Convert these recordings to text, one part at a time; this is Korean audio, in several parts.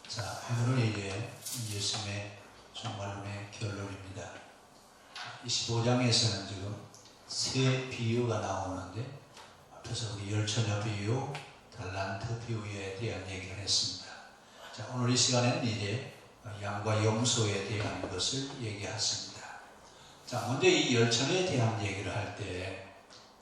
자, 오늘은 이제 예수님의 종말론의 결론입니다. 25장에서는 지금 세 비유가 나오는데 앞에서 우리 열처녀 비유, 달란트 비유에 대한 얘기를 했습니다. 자, 오늘 이 시간에는 이제 양과 염소에 대한 것을 얘기하십니다. 자, 먼저 이 열처녀에 대한 얘기를 할 때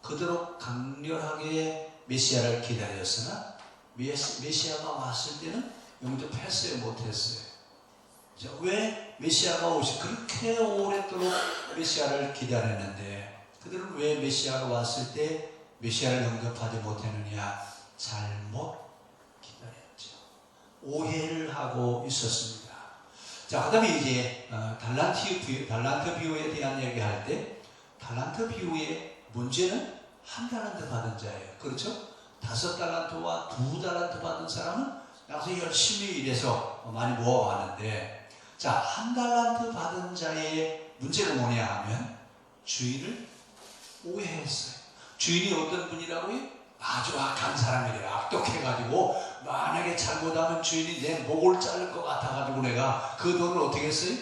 그대로 강렬하게 메시아를 기다렸으나 메시아가 왔을 때는 영접했어요, 못했어요? 자, 왜 메시아가 그렇게 오랫도록 메시아를 기다렸는데 그들은 왜 메시아가 왔을 때 메시아를 영접하지 못했느냐? 잘못 기다렸죠. 오해를 하고 있었습니다. 자, 그 다음에 이제 달란트 비유에 대한 얘기할 때 달란트 비유의 문제는 한 달란트 받은 자예요. 그렇죠? 5달란트와 2달란트 받은 사람은 나가서 열심히 일해서 많이 모아왔는데, 자, 1달란트 받은 자의 문제가 뭐냐 하면 주인을 오해했어요. 주인이 어떤 분이라고요? 아주 악한 사람이래요. 악독해가지고 만약에 잘못하면 주인이 내 목을 자를 것 같아가지고 내가 그 돈을 어떻게 했어요?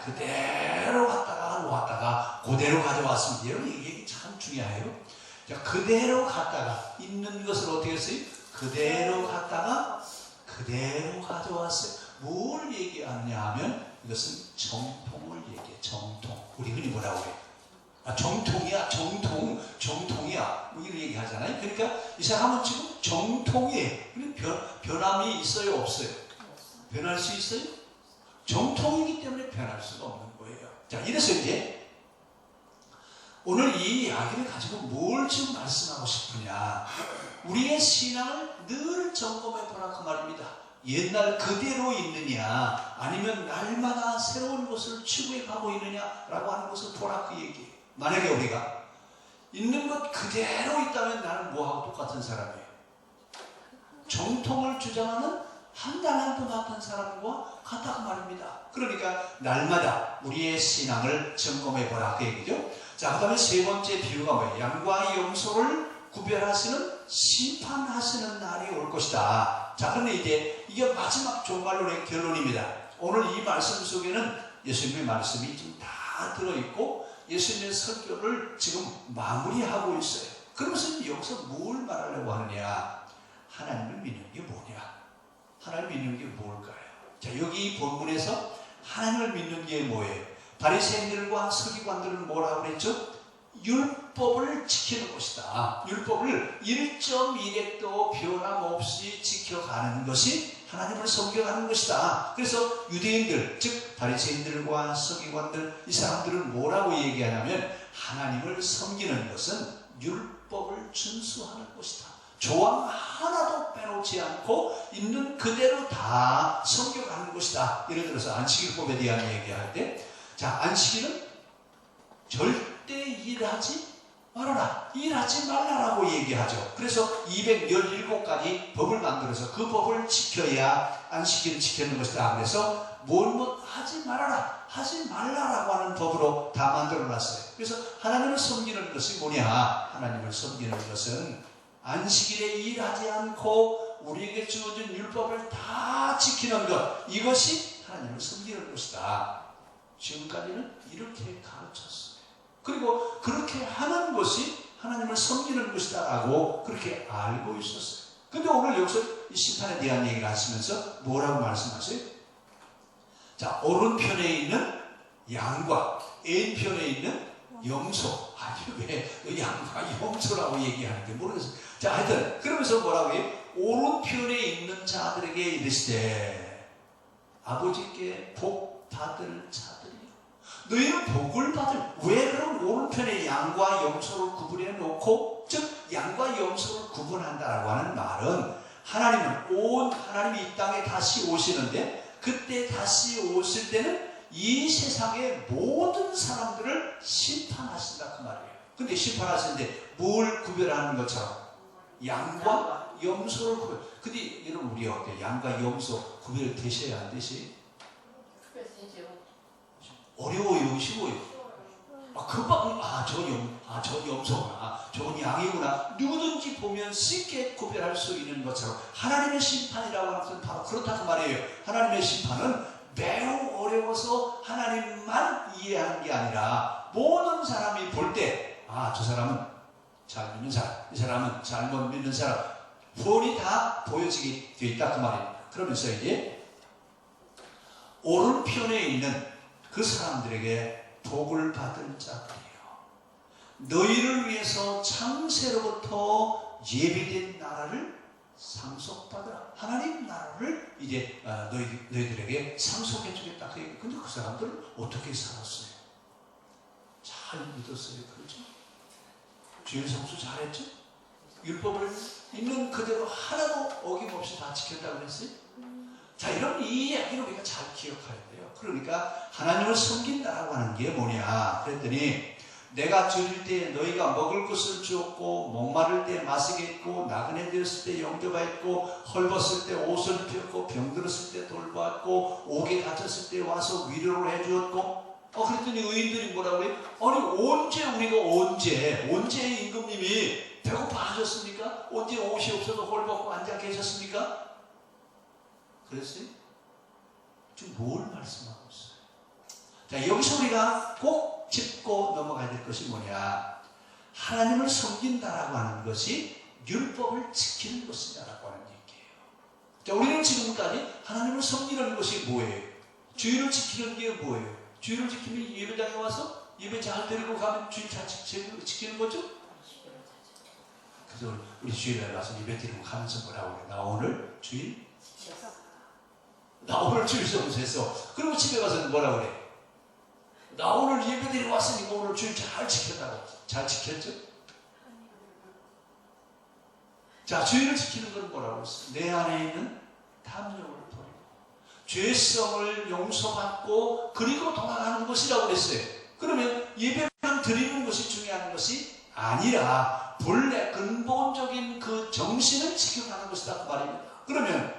그대로 갖다가 놓았다가 그대로 가져왔습니다. 여러분, 이게 참 중요해요. 자, 그대로 갔다가 있는 것을 어떻게 했어요? 그대로 갔다가 그대로 가져왔어요. 뭘 얘기하느냐 하면 이것은 정통을 얘기해요. 정통. 우리 흔히 뭐라고 해요? 정통이야, 정통이야. 뭐 이런 얘기 하잖아요. 그러니까 이 사람은 지금 정통이에요. 변함이 있어요, 없어요? 변할 수 있어요? 정통이기 때문에 변할 수가 없는 거예요. 자, 이래서 이제 오늘 이 이야기를 가지고 뭘 지금 말씀하고 싶으냐? 우리의 신앙을 늘 점검해 보라 그 말입니다. 옛날 그대로 있느냐 아니면 날마다 새로운 것을 추구해 가고 있느냐라고 하는 것을 보라 그 얘기예요. 만약에 우리가 있는 것 그대로 있다면 나는 뭐하고 똑같은 사람이에요? 정통을 주장하는 한 달란트 받은 사람과 같다고 말입니다. 그러니까 날마다 우리의 신앙을 점검해 보라 그 얘기죠. 자, 그 다음에 세 번째 비유가 뭐예요? 양과 염소를 구별하시는 심판하시는 날이 올 것이다. 자, 그런데 이제 이게 마지막 종말론의 결론입니다. 오늘 이 말씀 속에는 예수님의 말씀이 지금 다 들어있고 예수님의 설교를 지금 마무리하고 있어요. 그러면서 여기서 뭘 말하려고 하느냐? 하나님을 믿는 게 뭐냐? 하나님을 믿는 게 뭘까요? 자, 여기 본문에서 하나님을 믿는 게 뭐예요? 바리새인들과 서기관들은 뭐라고 그랬죠? 율법을 지키는 것이다. 율법을 1.1획도 변함없이 지켜가는 것이 하나님을 섬겨가는 것이다. 그래서 유대인들, 즉 바리새인들과 서기관들, 이 사람들은 뭐라고 얘기하냐면 하나님을 섬기는 것은 율법을 준수하는 것이다. 조항 하나도 빼놓지 않고 있는 그대로 다 섬겨가는 것이다. 예를 들어서 안식일법에 대한 얘기할 때, 자, 안식일은 절대 일하지 말아라, 일하지 말라라고 얘기하죠. 그래서 217가지 법을 만들어서 그 법을 지켜야 안식일을 지키는 것이다. 그래서 뭘 하지 말아라, 하지 말라라고 하는 법으로 다 만들어놨어요. 그래서 하나님을 섬기는 것이 뭐냐? 하나님을 섬기는 것은 안식일에 일하지 않고 우리에게 주어진 율법을 다 지키는 것, 이것이 하나님을 섬기는 것이다. 지금까지는 이렇게 가르쳤어요. 그리고 그렇게 하는 것이 하나님을 섬기는 것이다 라고 그렇게 알고 있었어요. 근데 오늘 여기서 이 심판에 대한 얘기를 하시면서 뭐라고 말씀하세요? 자, 오른편에 있는 양과 왼편에 있는 염소. 아니, 왜 양과 염소라고 얘기하는지 모르겠어요. 자, 하여튼 그러면서 뭐라고 해요? 오른편에 있는 자들에게 이르시되 아버지께 복 받을 자들이요, 너희는 복을 받을. 왜 그럼 오른편에 양과 염소를 구분해 놓고, 즉 양과 염소를 구분한다라고 하는 말은 하나님이 이 땅에 다시 오시는데 그때 다시 오실 때는 이 세상의 모든 사람들을 심판하신다 그 말이에요. 근데 심판하시는데 뭘 구별하는 것처럼 양과 염소를 구별. 근데 여러분, 우리 어때요? 양과 염소 구별되셔야 안 되셔요? 어려워요, 쉬워요? 금방 저 염소구나, 저건 양이구나, 누구든지 보면 쉽게 구별할 수 있는 것처럼 하나님의 심판이라고 하는 것은 바로 그렇다고 말이에요. 하나님의 심판은 매우 어려워서 하나님만 이해하는 게 아니라 모든 사람이 볼 때, 아, 저 사람은 잘 믿는 사람, 이 사람은 잘못 믿는 사람, 훤히 다 보여지게 되어 있다 그 말입니다. 그러면서 이제 오른편에 있는 그 사람들에게 복을 받은 자들이요, 너희를 위해서 창세로부터 예비된 나라를 상속받으라. 하나님 나라를 이제 너희들에게 상속해 주겠다. 근데 그 사람들은 어떻게 살았어요? 잘 믿었어요. 그렇죠? 주일 성수 잘했죠? 율법을 있는 그대로 하나도 어김없이 다 지켰다고 그랬어요? 자, 이런 이 이야기를 우리가 잘 기억해야 돼요. 그러니까 하나님을 섬긴다라고 하는 게 뭐냐 그랬더니, 내가 줄일 때 너희가 먹을 것을 주었고, 목마를 때 마시게 했고, 나그네 되었을 때 영접하였고, 헐벗을 때 옷을 입혔고, 병들었을 때 돌보았고, 옥에 갇혔을 때 와서 위로를 해주었고. 그랬더니 의인들이 뭐라고 그래요? 아니, 언제 임금님이 배고파 하셨습니까? 언제 옷이 없어서 헐벗고 앉아 계셨습니까? 그랬어요? 지금 뭘 말씀하고 있어요? 자, 여기서 우리가 꼭 짚고 넘어가야 될 것이 뭐냐? 하나님을 섬긴다라고 하는 것이 율법을 지키는 것이냐라고 하는 얘기예요. 자, 우리는 지금까지 하나님을 섬기는 것이 뭐예요? 주의를 지키는 게 뭐예요? 주의를 지키면 예배당에 와서 예배 잘 드리고 가면 주의 잘 지키는 거죠? 그래서 우리 주일날 가서 예배 드리고 가면서 뭐라고 그래? 나 오늘 주일 성수했어. 그리고 집에 가서는 뭐라고 그래? 나 오늘 예배 드리고 왔으니까 오늘 주일 잘 지켰다고. 잘 지켰죠? 자, 주일을 지키는 건 뭐라고 했어요? 내 안에 있는 탐욕을 죄성을 용서받고 그리고 돌아가는 것이라고 그랬어요. 그러면 예배만 드리는 것이 중요한 것이 아니라 본래 근본적인 그 정신을 지켜가는 것이다 그 말입니다. 그러면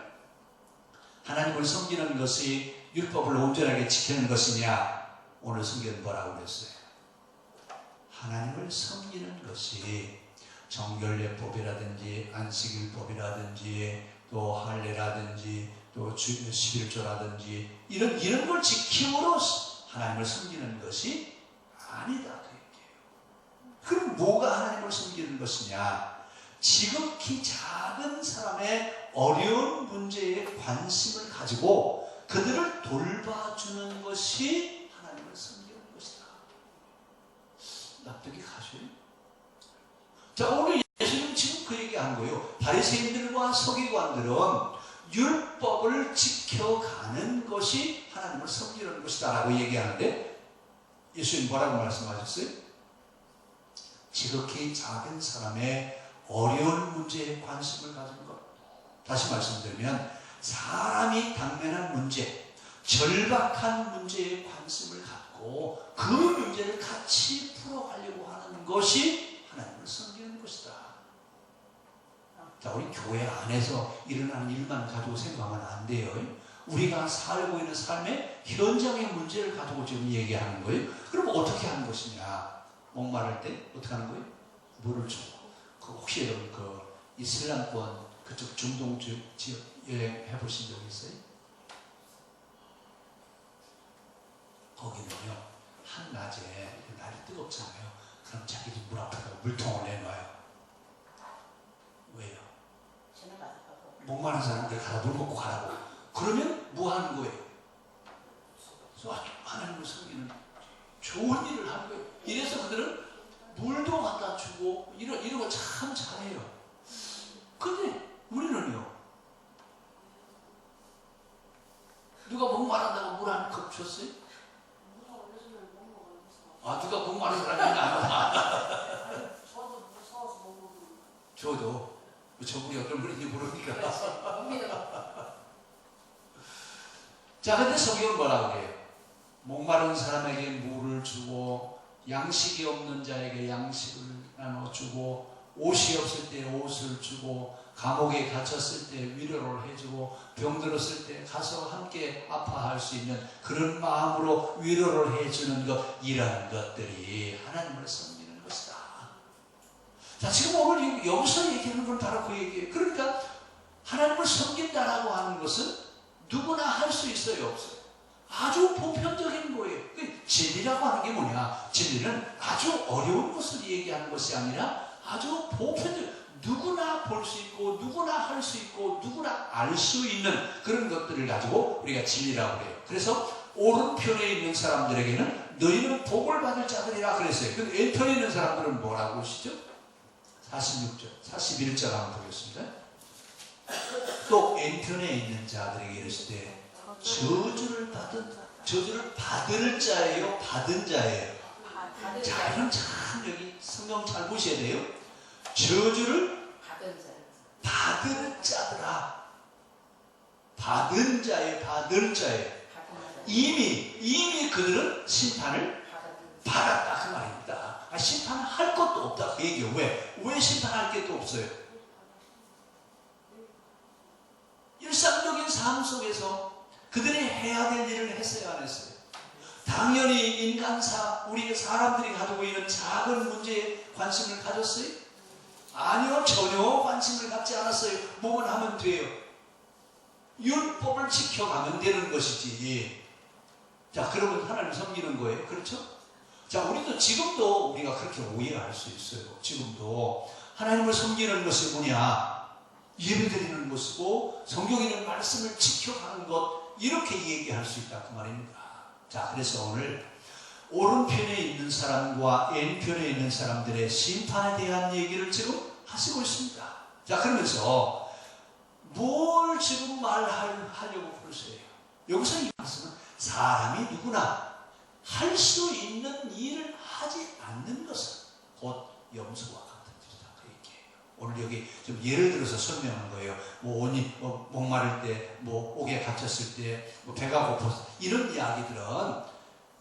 하나님을 섬기는 것이 율법을 온전하게 지키는 것이냐? 오늘 성경은 뭐라고 그랬어요? 하나님을 섬기는 것이 정결례법이라든지 안식일법이라든지 또 할례라든지 또 11조라든지 이런 걸 지킴으로 하나님을 섬기는 것이 아니다 그 얘기예요. 그럼 뭐가 하나님을 섬기는 것이냐? 지극히 작은 사람의 어려운 문제에 관심을 가지고 그들을 돌봐주는 것이 하나님을 섬기는 것이다. 납득이 가셔요? 자, 오늘 예수님 지금 그 얘기한 거예요. 바리새인들과 서기관들은 율법을 지켜가는 것이 하나님을 섬기는 것이다 라고 얘기하는데, 예수님 뭐라고 말씀하셨어요? 지극히 작은 사람의 어려운 문제에 관심을 가진 것. 다시 말씀드리면 사람이 당면한 문제, 절박한 문제에 관심을 갖고 그 문제를 같이 풀어가려고 하는 것이 하나님을 섬기는 것이다. 자, 우리 교회 안에서 일어나는 일만 가지고 생각하면 안 돼요. 우리가 살고 있는 삶의 현장의 문제를 가지고 지금 얘기하는 거예요. 그럼 어떻게 하는 것이냐? 목마를 때 어떻게 하는 거예요? 물을 주고. 혹시 여러분 그 이슬람권 그쪽 중동 지역 여행 해보신 적 있어요? 거기는요, 한낮에 날이 뜨겁잖아요. 그럼 자기들 물 앞에다가 물통을 내놔요. 왜요? 목마른 사람들 가라, 물 먹고 가라고. 그러면 뭐 하는 거예요? 하나님을 섬기는 좋은 일을 하는 거예요. 이래서 그들은 물도 갖다 주고 이런 거 참 잘해요. 근데 우리는요, 누가 목마른다고 물 한 컵 줬어요? 누가 목마른 사람이 아니야. 저도 저분이 어떤 분인지 모르니까. 자, 근데 성경은 뭐라고 해요? 목마른 사람에게 물을 주고, 양식이 없는 자에게 양식을 나눠주고, 옷이 없을 때 옷을 주고, 감옥에 갇혔을 때 위로를 해주고, 병들었을 때 가서 함께 아파할 수 있는 그런 마음으로 위로를 해주는 것, 이런 것들이 하나님을 섬기는 것이다. 자, 지금 오늘 여기서 얘기하는 건 바로 그 얘기예요. 그러니까 하나님을 섬긴다라고 하는 것은 누구나 할 수 있어요, 없어요? 아주 보편적인 거예요. 진리라고 하는 게 뭐냐? 진리는 아주 어려운 것을 얘기하는 것이 아니라 아주 보편적, 누구나 볼 수 있고 누구나 할 수 있고 누구나 알 수 있는 그런 것들을 가지고 우리가 진리라고 해요. 그래서 오른편에 있는 사람들에게는 너희는 복을 받을 자들이라 그랬어요. 근데 왼편에 있는 사람들은 뭐라고 하시죠? 46절, 41절 한번 보겠습니다. 또 왼편에 있는 자들에게 이르실 때 저주를 받을 자예요, 받은 자예요. 자, 이건 참 여기 성경 잘 보셔야 돼요. 저주를 받을 자들아. 받은 자예요, 받을 자예요. 이미 그들은 심판을 받았다 그 말입니다. 심판할 것도 없다 그 얘기예요. 왜 심판할 것도 없어요? 일상적인 삶 속에서 그들이 해야 될 일을 했어요, 안 했어요? 당연히 인간사, 우리 사람들이 가지고 있는 작은 문제에 관심을 가졌어요? 아니요, 전혀 관심을 갖지 않았어요. 뭐만 하면 돼요. 율법을 지켜가면 되는 것이지. 자, 그러면 하나님 섬기는 거예요. 그렇죠? 자, 우리도 지금도 우리가 그렇게 오해할 수 있어요. 지금도 하나님을 섬기는 것이 뭐냐? 예배드리는 것이고 성경에는 말씀을 지켜가는 것, 이렇게 얘기할 수 있다 그 말입니다. 자, 그래서 오늘 오른편에 있는 사람과 왼편에 있는 사람들의 심판에 대한 얘기를 지금 하시고 있습니다. 자, 그러면서 뭘 지금 말하려고 그러세요? 여기서 이 말씀은 사람이 누구나 할 수 있는 일을 하지 않는 것은 곧 염소와 같은 짓이다 그 얘기예요. 오늘 여기 좀 예를 들어서 설명한 거예요. 목마를 때, 옥에 갇혔을 때, 배가 고팠을 때, 이런 이야기들은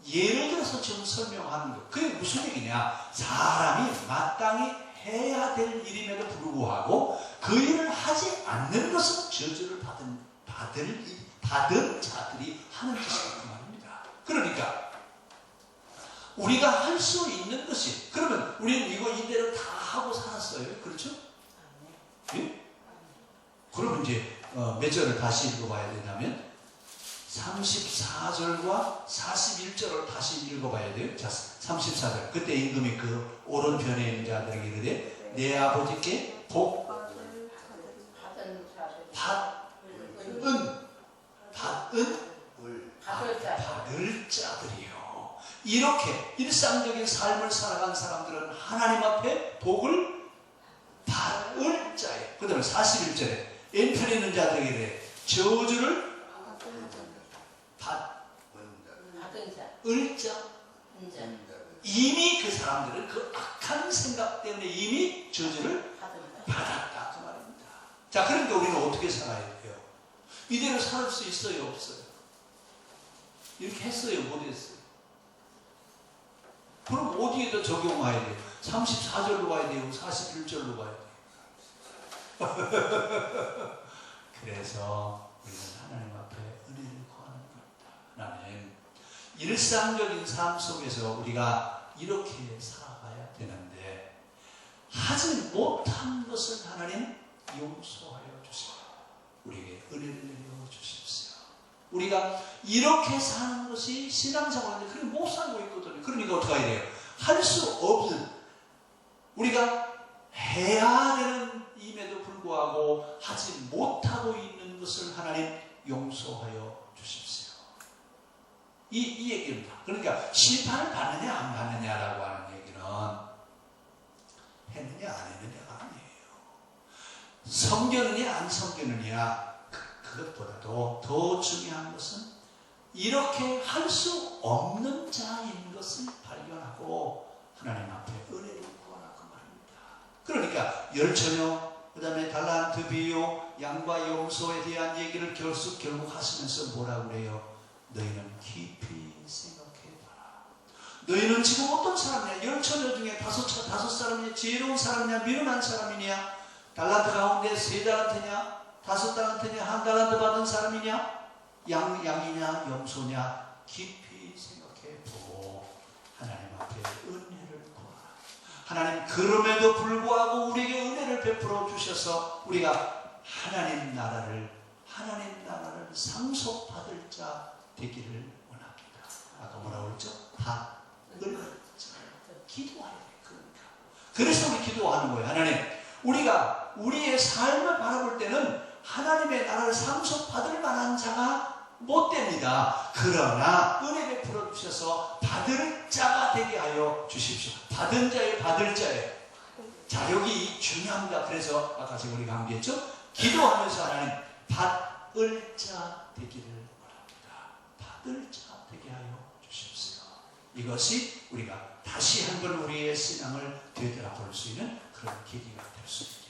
예를 들어서 지금 설명하는 거예요. 그게 무슨 얘기냐? 사람이 마땅히 해야 될 일임에도 불구하고 그 일을 하지 않는 것은 저주를 받은 자들이 하는 짓이다 그 말입니다. 그러니까 우리가 할 수 있는 것이, 그러면 우리는 이대로 다 하고 살았어요. 그렇죠? 예? 그러면 이제 몇 절을 다시 읽어봐야 되냐면 34절과 41절을 다시 읽어봐야 돼요. 자, 34절. 그때 임금이 그 오른편에 있는 자들에게 이르되 내 아버지께 복 받을 자들이요. 이렇게 일상적인 삶을 살아간 사람들은 하나님 앞에 복을 받을 자예요. 그 다음에 41절에 왼편에 있는 자들에게 이르되 저주를 받을 자. 이미 그 사람들은 그 악한 생각 때문에 이미 저주를 받았다 그 말입니다. 자, 그런데 우리는 어떻게 살아야 돼요? 이대로 살 수 있어요, 없어요? 이렇게 했어요, 못 했어요? 그럼 어디에다 적용해야 돼요? 34절로 가야 돼요? 41절로 가야 돼요? 그래서 우리는 하나님 앞에 은혜를 구하는 겁니다. 하나님, 일상적인 삶 속에서 우리가 이렇게 살아가야 되는데 하지 못한 것을 하나님 용서하여 주시고 우리에게 은혜를 내려 주십시오. 우리가 이렇게 사는 것이 신앙생활인데 그렇게 못 살고 있거든요. 그러니까 어떻게 해야 돼요? 할 수 없는, 우리가 해야 되는 임에도 불구하고 하지 못하고 있는 것을 하나님 용서하여 주십시오. 이 얘기입니다. 그러니까 심판을 받느냐 안 받느냐라고 하는 얘기는 했느냐 안 했느냐가 아니에요. 섬겼느냐 안 섬겼느냐, 그것보다도 더 중요한 것은 이렇게 할 수 없는 자인 것을 발견하고 하나님 앞에 은혜를 구하라 그 말입니다. 그러니까 열처녀, 그 다음에 달란트 비유, 양과 염소에 대한 얘기를 결국 하시면서 뭐라고 그래요? 너희는 깊이 생각해봐라. 너희는 지금 어떤 사람이냐? 열처녀 중에 다섯 사람이냐? 지혜로운 사람이냐? 미련한 사람이냐? 달란트 가운데 3달란트냐? 5달란트냐? 1달란트 받은 사람이냐? 양이냐? 염소냐? 깊이 생각해보고 하나님 앞에 은혜를 구하라. 하나님, 그럼에도 불구하고 우리에게 은혜를 베풀어 주셔서 우리가 하나님 나라를 상속받을 자 되기를 원합니다. 아까 뭐라고 그랬죠? 받을 자. 기도해야 돼. 그래서 우리 기도하는 거예요. 하나님, 우리가 우리의 삶을 바라볼 때는 하나님의 나라를 상속받을 만한 자가 못 됩니다. 그러나 은혜 베풀어 주셔서 받을 자가 되게 하여 주십시오. 받은 자의 받을 자의 자격이 중요합니다. 그래서 아까 제가 우리가 강조했죠. 기도하면서 하나님 받을 자 되기를 원합니다. 받을 자 되게 하여 주십시오. 이것이 우리가 다시 한번 우리의 신앙을 되돌아볼 수 있는 그런 계기가 될 수 있습니다.